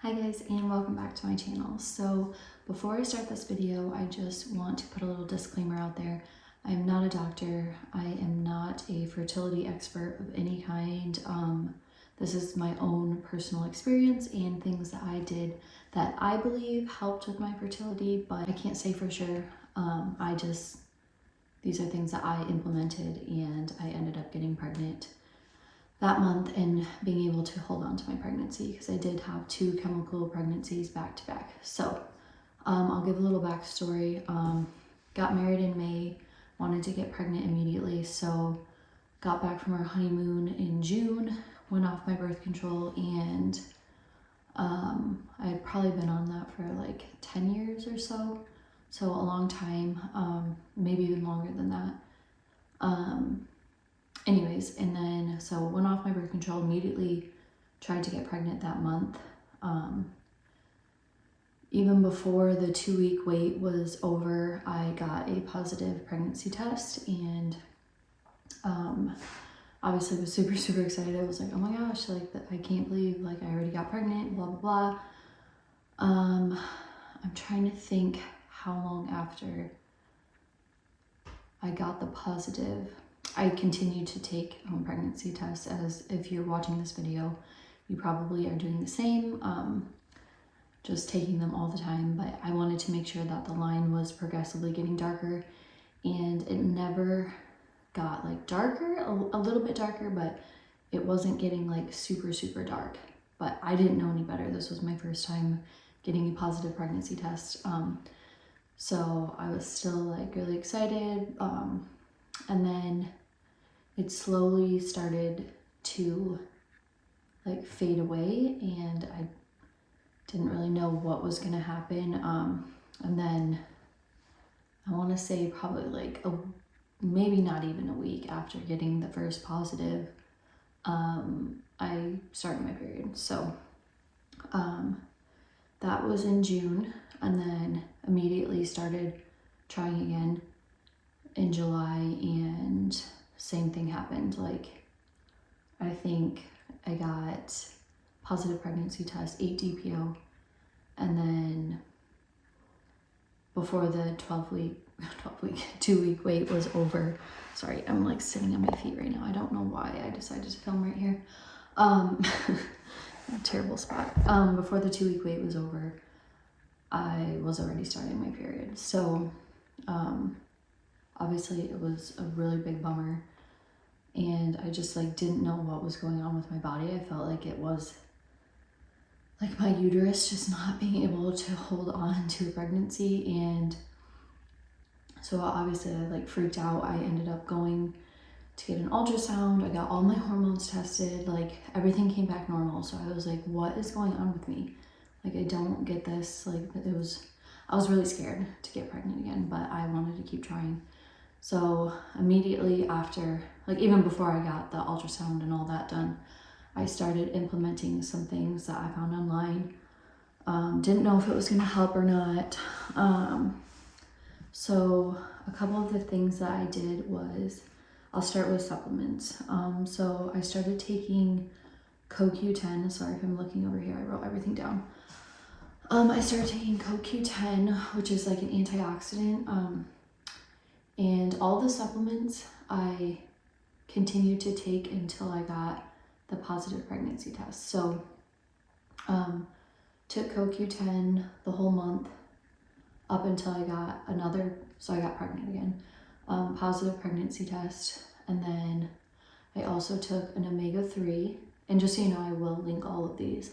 Hi guys, and welcome back to my channel. So before I start this video, I just want to put a little disclaimer out there. I am not a doctor. I am not a fertility expert of any kind. This is my own personal experience and things that I did that I believe helped with my fertility, but I can't say for sure. These are things that I implemented and I ended up getting pregnant that month and being able to hold on to my pregnancy because I did have 2 chemical pregnancies back to back. So I'll give a little backstory. Got married in May, wanted to get pregnant immediately, so got back from our honeymoon in June, went off my birth control, and I had probably been on that for like 10 years or so. So a long time, maybe even longer than that. Anyways, and then so went off my birth control, immediately tried to get pregnant that month. Even before the 2-week wait was over, I got a positive pregnancy test, and obviously was super excited. I was like, oh my gosh, like I can't believe like I already got pregnant, blah blah blah. I'm trying to think how long after I got the positive. I continued to take pregnancy tests, as if you're watching this video, you probably are doing the same, just taking them all the time. But I wanted to make sure that the line was progressively getting darker, and it never got like darker, a little bit darker, but it wasn't getting like super dark. But I didn't know any better. This was my first time getting a positive pregnancy test. So I was still like really excited. And then it slowly started to like fade away, and I didn't really know what was gonna happen. And then I want to say probably like maybe not even a week after getting the first positive, I started my period. So that was in June, and then immediately started trying again in July, and same thing happened. Like, I think I got positive pregnancy test, 8 DPO, and then before the 2-week wait was over, sorry, I'm like sitting on my feet right now. I don't know why I decided to film right here. A terrible spot. Before the 2-week wait was over, I was already starting my period. So, obviously it was a really big bummer, and I just like didn't know what was going on with my body. I felt like it was like my uterus just not being able to hold on to a pregnancy, and so obviously I like freaked out. I ended up going to get an ultrasound. I got all my hormones tested, like everything came back normal. So I was like, what is going on with me? Like, I don't get this. Like, I was really scared to get pregnant again, but I wanted to keep trying. So immediately after, like even before I got the ultrasound and all that done, I started implementing some things that I found online. Didn't know if it was gonna help or not. So a couple of the things that I did was, I'll start with supplements. So I started taking CoQ10. Sorry if I'm looking over here, I wrote everything down. I started taking CoQ10, which is like an antioxidant. And all the supplements I continued to take until I got the positive pregnancy test. So took CoQ10 the whole month up until I got I got pregnant again, positive pregnancy test. And then I also took an omega-3, and just so you know, I will link all of these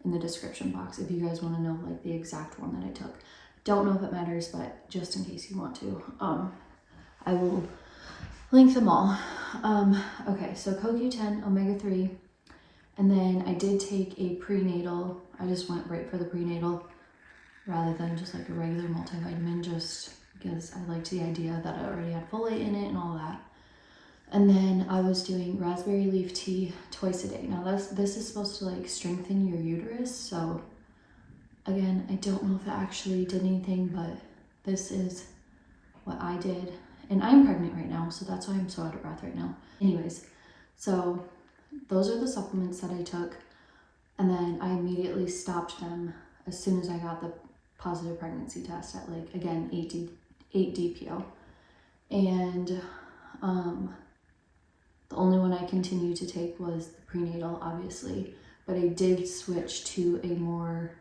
in the description box if you guys want to know like the exact one that I took. Don't know if it matters, but just in case you want to, I will link them all. Okay, so CoQ10, omega-3, and then I did take a prenatal. I just went right for the prenatal rather than just like a regular multivitamin, just because I liked the idea that I already had folate in it and all that. And then I was doing raspberry leaf tea twice a day. Now this is supposed to like strengthen your uterus. So again, I don't know if it actually did anything, but this is what I did. And I'm pregnant right now, so that's why I'm so out of breath right now. Anyways, so those are the supplements that I took. And then I immediately stopped them as soon as I got the positive pregnancy test at like, again, 8 DPO. And the only one I continued to take was the prenatal, obviously, but I did switch to a more,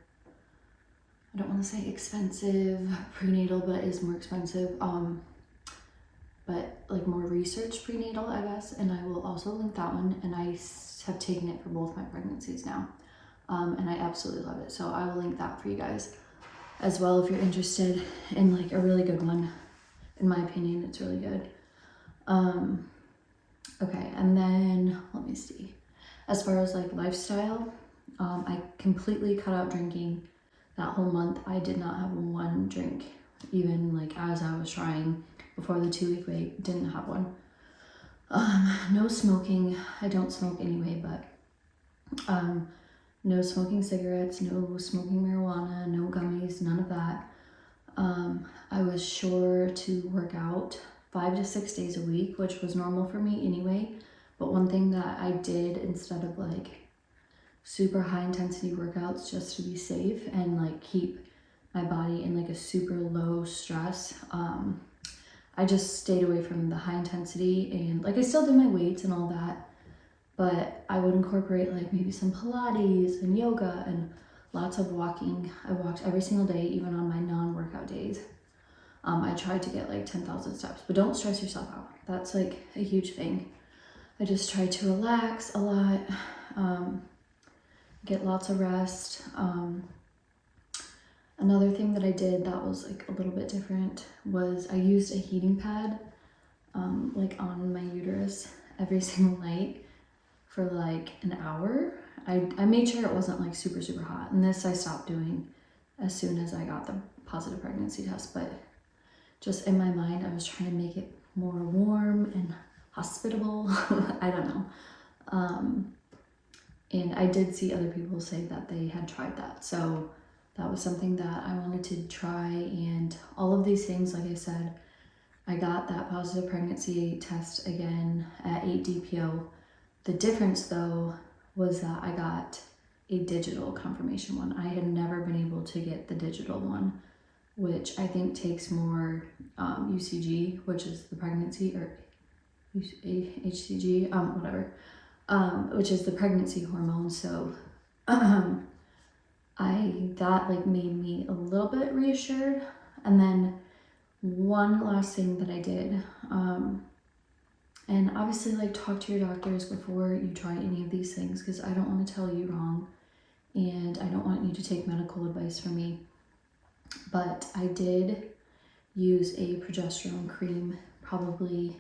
I don't want to say expensive prenatal, but it is more expensive, but like more research prenatal, I guess. And I will also link that one, and I have taken it for both my pregnancies now. And I absolutely love it. So I will link that for you guys as well if you're interested in like a really good one. In my opinion, it's really good. Okay, and then let me see. As far as like lifestyle, I completely cut out drinking that whole month. I did not have one drink, even like as I was trying before the 2-week wait, didn't have one. No smoking. I don't smoke anyway, but no smoking cigarettes, no smoking marijuana, no gummies, none of that. I was sure to work out 5 to 6 days a week, which was normal for me anyway. But one thing that I did instead of like super high intensity workouts, just to be safe and like keep my body in like a super low stress, I just stayed away from the high intensity, and like I still did my weights and all that, but I would incorporate like maybe some Pilates and yoga and lots of walking. I walked every single day, even on my non-workout days. I tried to get like 10,000 steps, but don't stress yourself out. That's like a huge thing. I just tried to relax a lot, get lots of rest. Another thing that I did that was like a little bit different was I used a heating pad like on my uterus every single night for like an hour. I made sure it wasn't like super, super hot. And this I stopped doing as soon as I got the positive pregnancy test. But just in my mind, I was trying to make it more warm and hospitable. I don't know. And I did see other people say that they had tried that. So that was something that I wanted to try. And all of these things, like I said, I got that positive pregnancy test again at 8 DPO. The difference though was that I got a digital confirmation one. I had never been able to get the digital one, which I think takes more UCG, which is the pregnancy, or HCG, whatever, which is the pregnancy hormone. So that like made me a little bit reassured. And then one last thing that I did, and obviously like talk to your doctors before you try any of these things, because I don't want to tell you wrong and I don't want you to take medical advice from me. But I did use a progesterone cream probably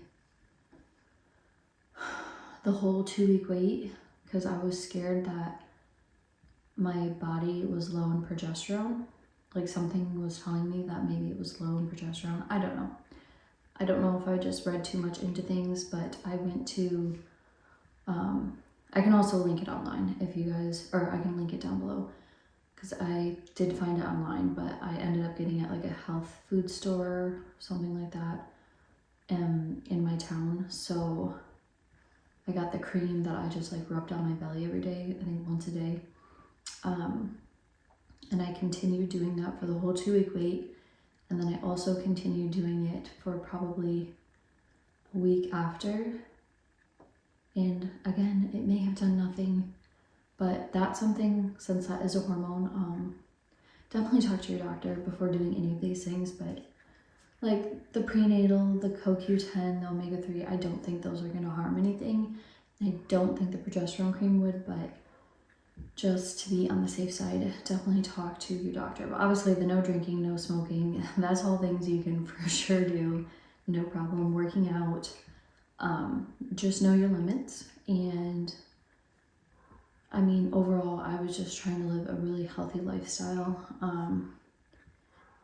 the whole 2-week wait, because I was scared that my body was low in progesterone. Like something was telling me that maybe it was low in progesterone. I don't know. I don't know if I just read too much into things, but I went to, I can also link it online if you guys, or I can link it down below, because I did find it online, but I ended up getting it at like a health food store, something like that, in my town. So I got the cream that I just like rubbed on my belly every day, I think once a day. And I continued doing that for the whole 2-week wait. And then I also continued doing it for probably a week after. And again, it may have done nothing, but that's something, since that is a hormone, definitely talk to your doctor before doing any of these things. But like the prenatal, the CoQ10, the omega-3, I don't think those are going to harm anything. I don't think the progesterone cream would, but just to be on the safe side, definitely talk to your doctor. But obviously the no drinking, no smoking, that's all things you can for sure do, no problem. Working out, just know your limits. And I mean, overall, I was just trying to live a really healthy lifestyle,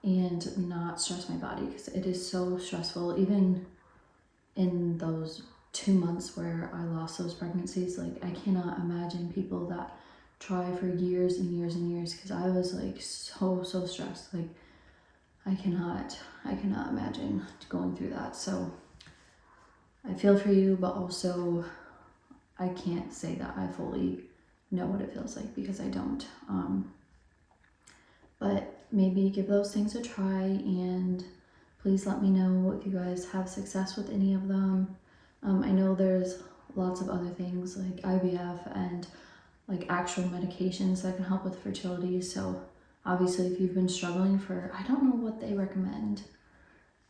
and not stress my body, because it is so stressful. Even in those 2 months where I lost those pregnancies, like I cannot imagine people that try for years and years and years, because I was like so stressed. Like I cannot imagine going through that. So I feel for you, but also I can't say that I fully know what it feels like because I don't. But maybe give those things a try, and please let me know if you guys have success with any of them. I know there's lots of other things like IVF and like actual medications that can help with fertility. So obviously if you've been struggling for, I don't know what they recommend.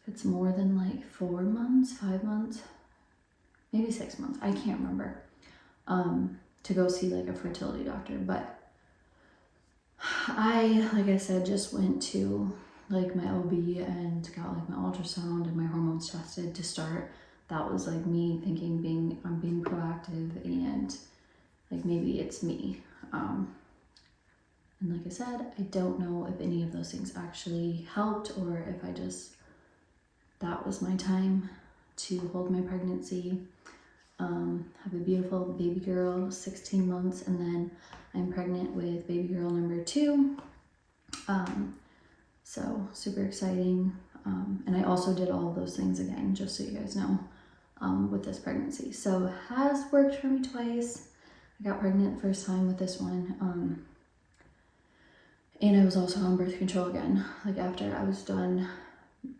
If it's more than like 4 months, 5 months, maybe 6 months, I can't remember, to go see like a fertility doctor. But like I said, just went to like my OB and got like my ultrasound and my hormones tested to start. That was like me thinking I'm being proactive and like maybe it's me. And like I said, I don't know if any of those things actually helped or if that was my time to hold my pregnancy. Have a beautiful baby girl, 16 months, and then I'm pregnant with baby girl number 2. So super exciting. And I also did all of those things again, just so you guys know, with this pregnancy. So it has worked for me twice. I got pregnant the first time with this one. And I was also on birth control again, like after I was done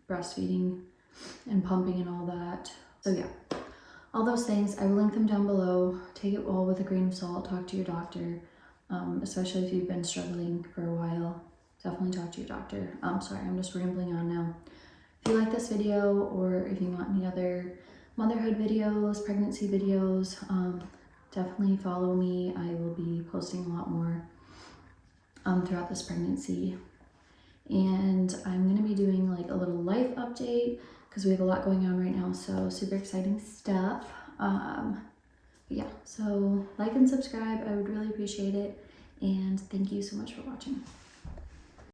breastfeeding and pumping and all that. So yeah, all those things, I will link them down below. Take it all with a grain of salt. Talk to your doctor, especially if you've been struggling for a while. Definitely talk to your doctor. Sorry, I'm just rambling on now. If you like this video or if you want any other motherhood videos, pregnancy videos, definitely follow me. I will be posting a lot more throughout this pregnancy. And I'm going to be doing like a little life update because we have a lot going on right now. So super exciting stuff. Yeah, so like and subscribe. I would really appreciate it. And thank you so much for watching.